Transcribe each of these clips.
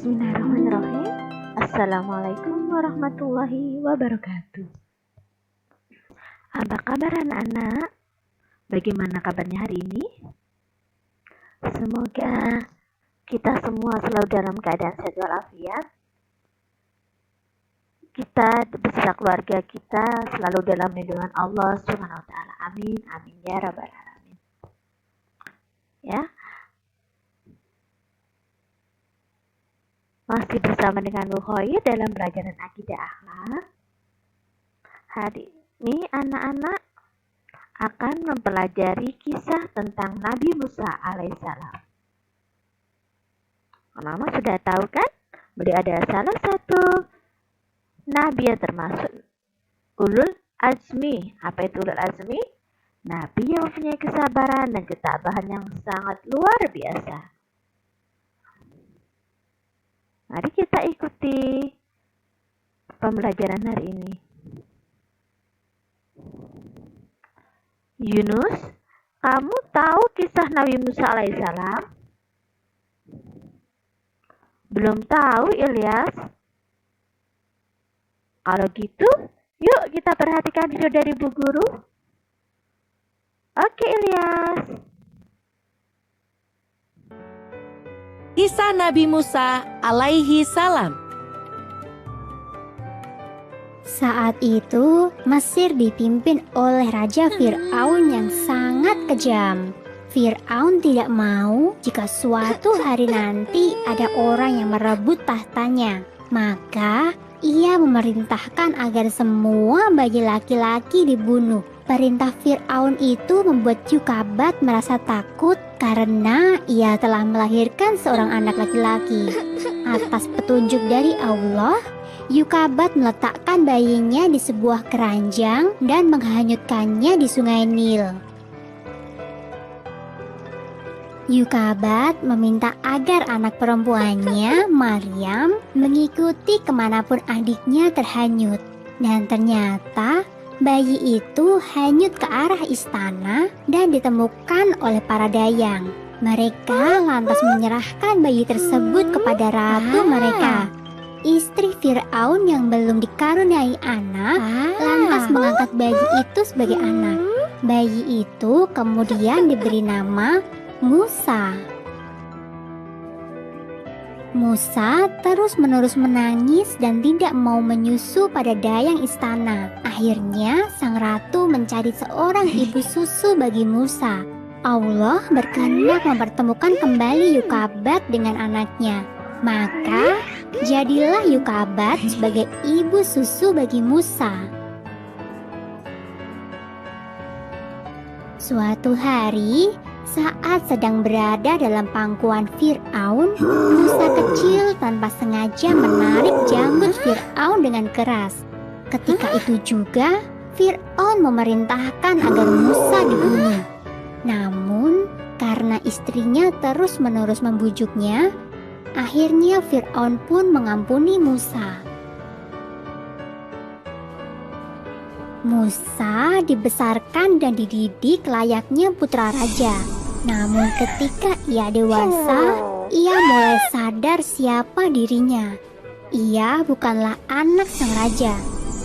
Bismillahirrahmanirrahim. Assalamualaikum warahmatullahi wabarakatuh. Apa kabar anak-anak? Bagaimana kabarnya hari ini? Semoga kita semua selalu dalam keadaan sehat walafiat. Kita beserta keluarga kita selalu dalam lindungan Allah Subhanahu wa taala. Amin amin ya rabbal alamin. Ya. Masih bersama dengan Bu Khoir dalam pelajaran akidah akhlak. Hari ini anak-anak akan mempelajari kisah tentang Nabi Musa alaihissalam. Mama sudah tahu kan? Beliau adalah salah satu Nabi yang termasuk ulul azmi. Apa itu ulul azmi? Nabi yang mempunyai kesabaran dan ketabahan yang sangat luar biasa. Mari kita ikuti pembelajaran hari ini. Yunus, kamu tahu kisah Nabi Musa alaihissalam? Belum tahu, Ilyas? Kalau gitu, yuk kita perhatikan video dari Bu Guru. Oke, Ilyas. Kisah Nabi Musa alaihi salam. Saat itu, Mesir dipimpin oleh Raja Fir'aun yang sangat kejam. Fir'aun tidak mau jika suatu hari nanti ada orang yang merebut tahtanya. Maka, ia memerintahkan agar semua bayi laki-laki dibunuh. Perintah Fir'aun itu membuat Yukabat merasa takut karena ia telah melahirkan seorang anak laki-laki. Atas petunjuk dari Allah, Yukabat meletakkan bayinya di sebuah keranjang dan menghanyutkannya di sungai Nil. Yukabat meminta agar anak perempuannya, Maryam, mengikuti kemanapun adiknya terhanyut. Dan ternyata bayi itu hanyut ke arah istana dan ditemukan oleh para dayang. Mereka lantas menyerahkan bayi tersebut kepada ratu mereka. Istri Fir'aun yang belum dikaruniai anak lantas mengangkat bayi itu sebagai anak. Bayi itu kemudian diberi nama Musa. Musa terus-menerus menangis dan tidak mau menyusu pada dayang istana. Akhirnya sang ratu mencari seorang ibu susu bagi Musa. Allah berkehendak mempertemukan kembali Yukabat dengan anaknya. Maka jadilah Yukabat sebagai ibu susu bagi Musa. Suatu hari, saat sedang berada dalam pangkuan Fir'aun, Musa kecil tanpa sengaja menarik janggut Fir'aun dengan keras. Ketika itu juga, Fir'aun memerintahkan agar Musa dibunuh. Namun, karena istrinya terus-menerus membujuknya, akhirnya Fir'aun pun mengampuni Musa. Musa dibesarkan dan dididik layaknya putra raja. Namun ketika ia dewasa, ia mulai sadar siapa dirinya. Ia bukanlah anak sang raja,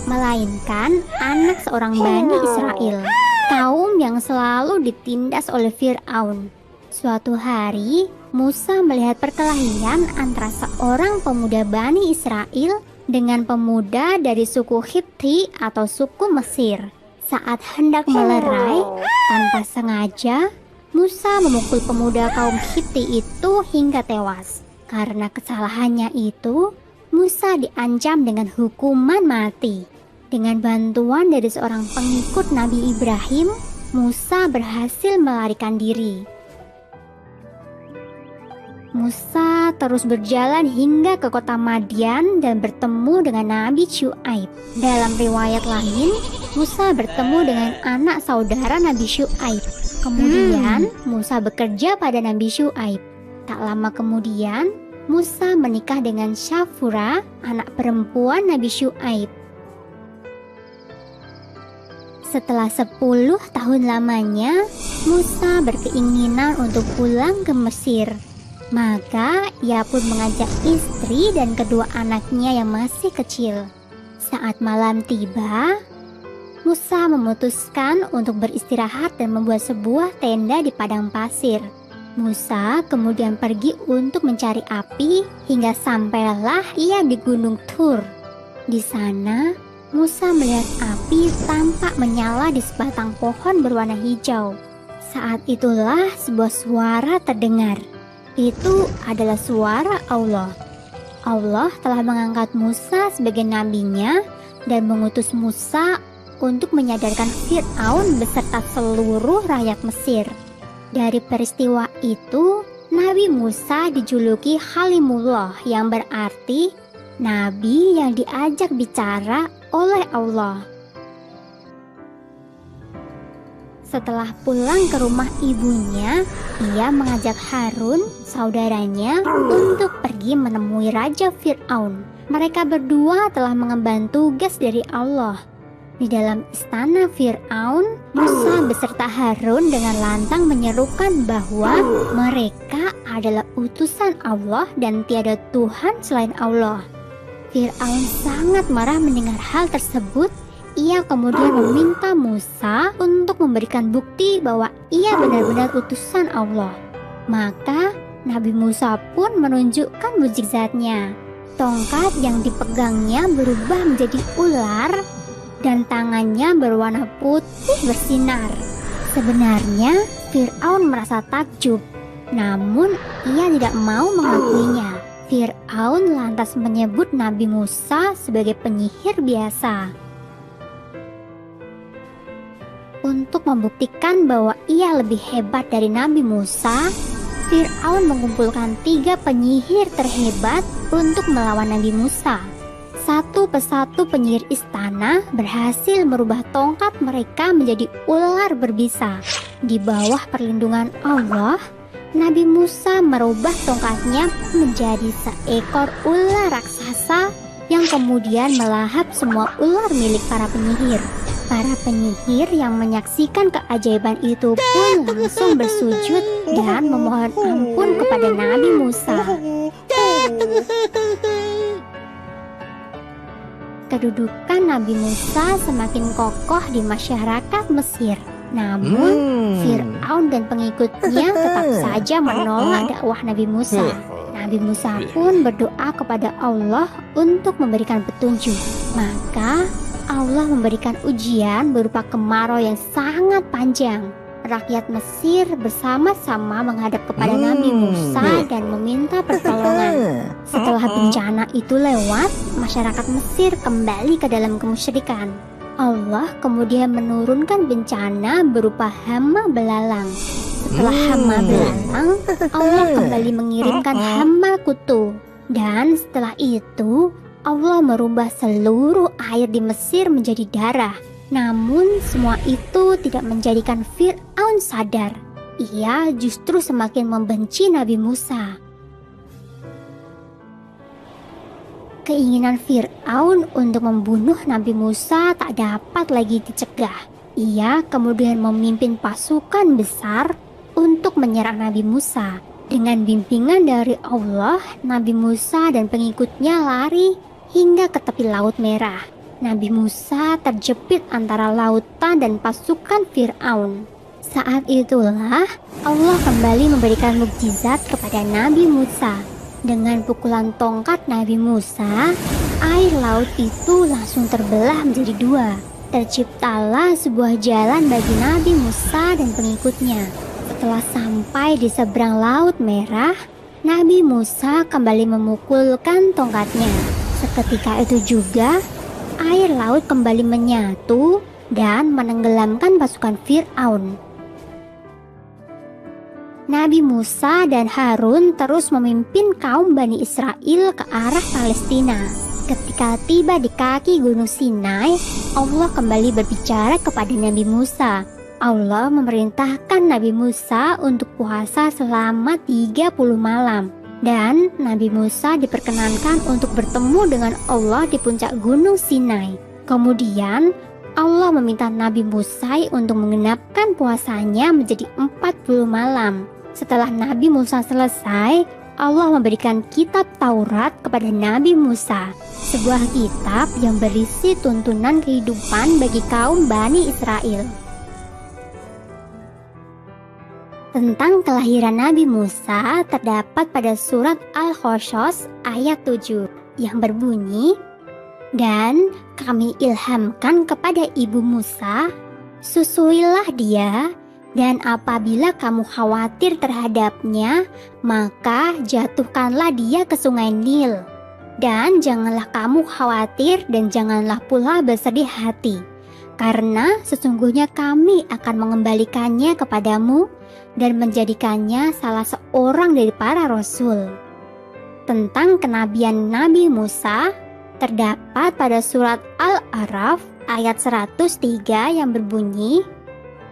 melainkan anak seorang Bani Israel, kaum yang selalu ditindas oleh Fir'aun. Suatu hari, Musa melihat perkelahian antara seorang pemuda Bani Israel dengan pemuda dari suku Hipti atau suku Mesir. Saat hendak melerai, tanpa sengaja, Musa memukul pemuda kaum Hipti itu hingga tewas. Karena kesalahannya itu, Musa diancam dengan hukuman mati. Dengan bantuan dari seorang pengikut Nabi Ibrahim, Musa berhasil melarikan diri. Musa terus berjalan hingga ke kota Madian dan bertemu dengan Nabi Syuaib. Dalam riwayat lain, Musa bertemu dengan anak saudara Nabi Syuaib. Kemudian, Musa bekerja pada Nabi Syuaib. Tak lama kemudian, Musa menikah dengan Syafura, anak perempuan Nabi Syuaib. Setelah 10 tahun lamanya, Musa berkeinginan untuk pulang ke Mesir. Maka ia pun mengajak istri dan kedua anaknya yang masih kecil. Saat malam tiba, Musa memutuskan untuk beristirahat dan membuat sebuah tenda di padang pasir. Musa kemudian pergi untuk mencari api hingga sampailah ia di Gunung Tur. Di sana, Musa melihat api tampak menyala di sebatang pohon berwarna hijau. Saat itulah sebuah suara terdengar. Itu adalah suara Allah. Allah telah mengangkat Musa sebagai nabinya dan mengutus Musa untuk menyadarkan Fir'aun beserta seluruh rakyat Mesir. Dari peristiwa itu, Nabi Musa dijuluki Halimullah yang berarti nabi yang diajak bicara oleh Allah. Setelah pulang ke rumah ibunya, ia mengajak Harun, saudaranya, untuk pergi menemui Raja Fir'aun. Mereka berdua telah mengemban tugas dari Allah. Di dalam istana Fir'aun, Musa beserta Harun dengan lantang menyerukan bahwa mereka adalah utusan Allah dan tiada Tuhan selain Allah. Fir'aun sangat marah mendengar hal tersebut. Ia kemudian meminta Musa untuk memberikan bukti bahwa ia benar-benar utusan Allah. Maka Nabi Musa pun menunjukkan mukjizatnya. Tongkat yang dipegangnya berubah menjadi ular dan tangannya berwarna putih bersinar. Sebenarnya Fir'aun merasa takjub, namun ia tidak mau mengakuinya. Fir'aun lantas menyebut Nabi Musa sebagai penyihir biasa. Untuk membuktikan bahwa ia lebih hebat dari Nabi Musa, Fir'aun mengumpulkan 3 penyihir terhebat untuk melawan Nabi Musa. Satu persatu penyihir istana berhasil merubah tongkat mereka menjadi ular berbisa. Di bawah perlindungan Allah, Nabi Musa merubah tongkatnya menjadi seekor ular raksasa yang kemudian melahap semua ular milik para penyihir. Para penyihir yang menyaksikan keajaiban itu pun langsung bersujud dan memohon ampun kepada Nabi Musa. Kedudukan Nabi Musa semakin kokoh di masyarakat Mesir. Namun, Fir'aun dan pengikutnya tetap saja menolak dakwah Nabi Musa. Nabi Musa pun berdoa kepada Allah untuk memberikan petunjuk. Maka, Allah memberikan ujian berupa kemarau yang sangat panjang. Rakyat Mesir bersama-sama menghadap kepada Nabi Musa dan meminta pertolongan. Setelah bencana itu lewat, masyarakat Mesir kembali ke dalam kemusyrikan. Allah kemudian menurunkan bencana berupa hama belalang. Setelah hama belalang, Allah kembali mengirimkan hama kutu. Dan setelah itu, Allah merubah seluruh air di Mesir menjadi darah. Namun semua itu tidak menjadikan Fir'aun sadar. Ia justru semakin membenci Nabi Musa. Keinginan Fir'aun untuk membunuh Nabi Musa tak dapat lagi dicegah. Ia kemudian memimpin pasukan besar untuk menyerang Nabi Musa. Dengan bimbingan dari Allah, Nabi Musa dan pengikutnya lari hingga ke tepi Laut Merah. Nabi Musa terjepit antara lautan dan pasukan Fir'aun. Saat itulah Allah kembali memberikan mukjizat kepada Nabi Musa. Dengan pukulan tongkat Nabi Musa, air laut itu langsung terbelah menjadi 2. Terciptalah sebuah jalan bagi Nabi Musa dan pengikutnya. Setelah sampai di seberang Laut Merah, Nabi Musa kembali memukulkan tongkatnya. Seketika itu juga, air laut kembali menyatu dan menenggelamkan pasukan Fir'aun. Nabi Musa dan Harun terus memimpin kaum Bani Israel ke arah Palestina. Ketika tiba di kaki Gunung Sinai, Allah kembali berbicara kepada Nabi Musa. Allah memerintahkan Nabi Musa untuk puasa selama 30 malam. Dan Nabi Musa diperkenankan untuk bertemu dengan Allah di puncak Gunung Sinai. Kemudian Allah meminta Nabi Musa untuk mengenapkan puasanya menjadi 40 malam. Setelah Nabi Musa selesai, Allah memberikan kitab Taurat kepada Nabi Musa, sebuah kitab yang berisi tuntunan kehidupan bagi kaum Bani Israel. Tentang kelahiran Nabi Musa terdapat pada surat Al-Qasas ayat 7 yang berbunyi, "Dan kami ilhamkan kepada ibu Musa, susuilah dia, dan apabila kamu khawatir terhadapnya, maka jatuhkanlah dia ke sungai Nil. Dan janganlah kamu khawatir dan janganlah pula bersedih hati, karena sesungguhnya kami akan mengembalikannya kepadamu dan menjadikannya salah seorang dari para rasul." Tentang kenabian Nabi Musa terdapat pada surat Al-A'raf ayat 103 yang berbunyi,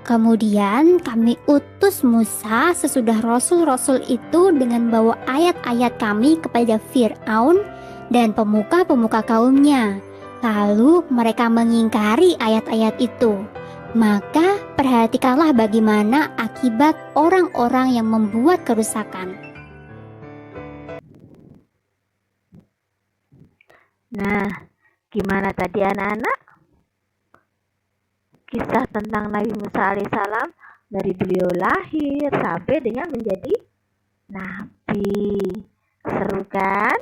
"Kemudian kami utus Musa sesudah rasul-rasul itu dengan bawa ayat-ayat kami kepada Fir'aun dan pemuka-pemuka kaumnya. Lalu mereka mengingkari ayat-ayat itu. Maka perhatikanlah bagaimana akibat orang-orang yang membuat kerusakan." Nah, gimana tadi anak-anak? Kisah tentang Nabi Musa alaihissalam dari beliau lahir sampai dengan menjadi nabi. Seru kan?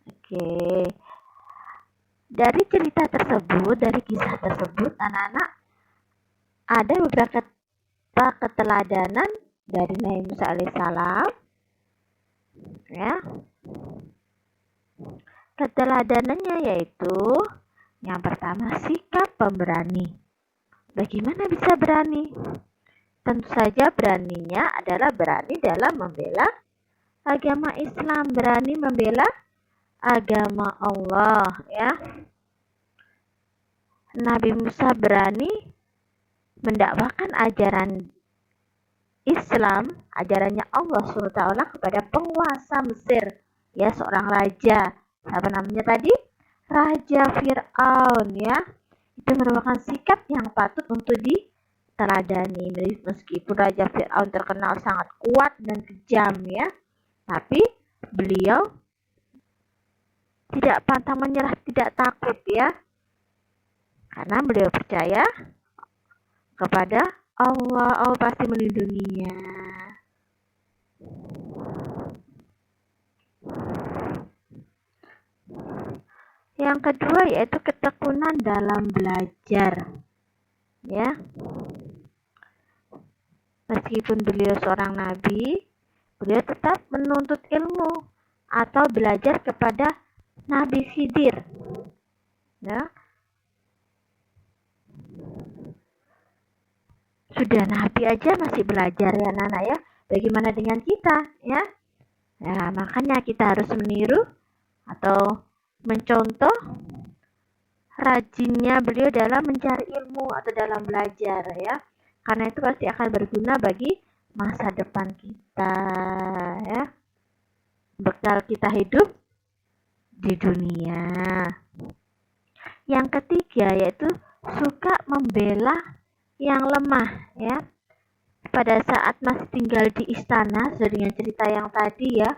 Oke. Dari cerita tersebut, dari kisah tersebut, anak-anak, ada beberapa keteladanan dari Nabi Musa alaihissalam. Ya. Keteladanannya yaitu yang pertama, sikap pemberani. Bagaimana bisa berani? Tentu saja beraninya adalah berani dalam membela agama Islam, berani membela agama Allah, ya. Nabi Musa berani mendakwakan ajaran Islam, ajarannya Allah SWT kepada penguasa Mesir, ya, seorang raja. Apa namanya tadi? Raja Fir'aun, ya. Itu merupakan sikap yang patut untuk diteladani. Meskipun Raja Fir'aun terkenal sangat kuat dan kejam, ya, tapi beliau tidak pantang menyerah, tidak takut, ya, karena beliau percaya kepada Allah. Allah pasti melindunginya. Yang kedua yaitu ketekunan dalam belajar, ya. Meskipun beliau seorang nabi, beliau tetap menuntut ilmu atau belajar kepada Nabi Khidir, ya. Sudah nabi aja masih belajar, ya anak-anak, ya. Bagaimana dengan kita, ya? Nah, makanya kita harus meniru atau mencontoh rajinnya beliau dalam mencari ilmu atau dalam belajar, ya, karena itu pasti akan berguna bagi masa depan kita, ya, bekal kita hidup di dunia. Yang ketiga yaitu suka membela yang lemah, ya. Pada saat masih tinggal di istana, sesuai dengan cerita yang tadi, ya,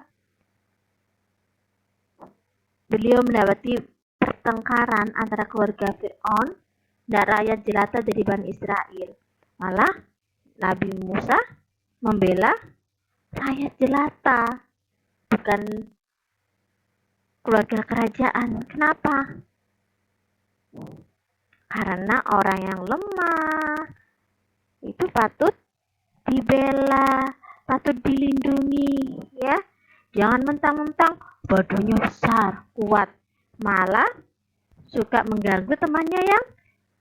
beliau mendapati pertengkaran antara keluarga Fir'aun dan rakyat jelata dari Bani Israel. Malah Nabi Musa membela rakyat jelata, bukan keluarga kerajaan. Kenapa? Karena orang yang lemah itu patut dibela, patut dilindungi, ya. Jangan mentang-mentang badannya besar, kuat, malah suka mengganggu temannya yang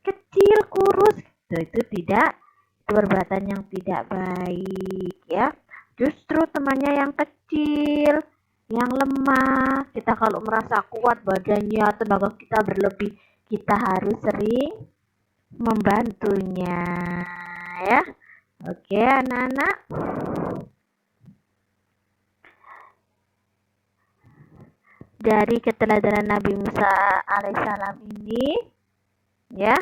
kecil, kurus. Itu tidak, itu perbuatan yang tidak baik, ya. Justru temannya yang kecil, yang lemah, kita kalau merasa kuat badannya, tenaga kita berlebih, kita harus sering membantunya, ya. Oke, anak-anak. Dari keteladanan Nabi Musa alaihissalam ini, ya,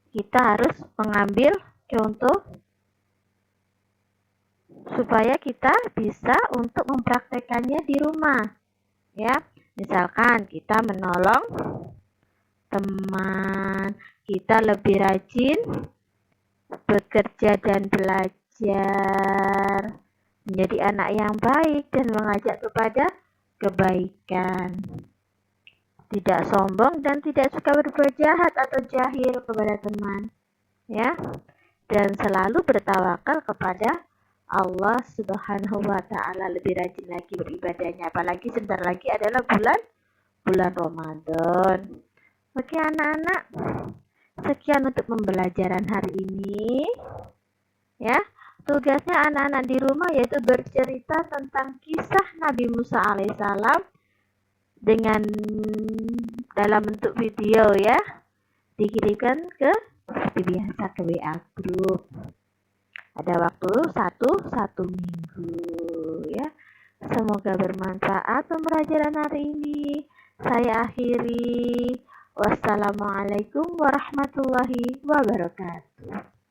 kita harus mengambil contoh supaya kita bisa untuk mempraktekannya di rumah. Ya, misalkan kita menolong teman, kita lebih rajin bekerja dan belajar, menjadi anak yang baik dan mengajak kepada kebaikan. Tidak sombong dan tidak suka berbuat jahat atau jahil kepada teman. Ya, dan selalu bertawakal kepada Allah Subhanahu wa taala, lebih rajin lagi beribadahnya, apalagi sebentar lagi adalah bulan Ramadan. Oke anak-anak, sekian untuk pembelajaran hari ini. Ya, tugasnya anak-anak di rumah yaitu bercerita tentang kisah Nabi Musa alaihissalam dengan dalam bentuk video ya, dikirimkan ke seperti biasa ke WA group. Ada waktu satu minggu ya. Semoga bermanfaat pembelajaran hari ini. Saya akhiri. Wassalamualaikum warahmatullahi wabarakatuh.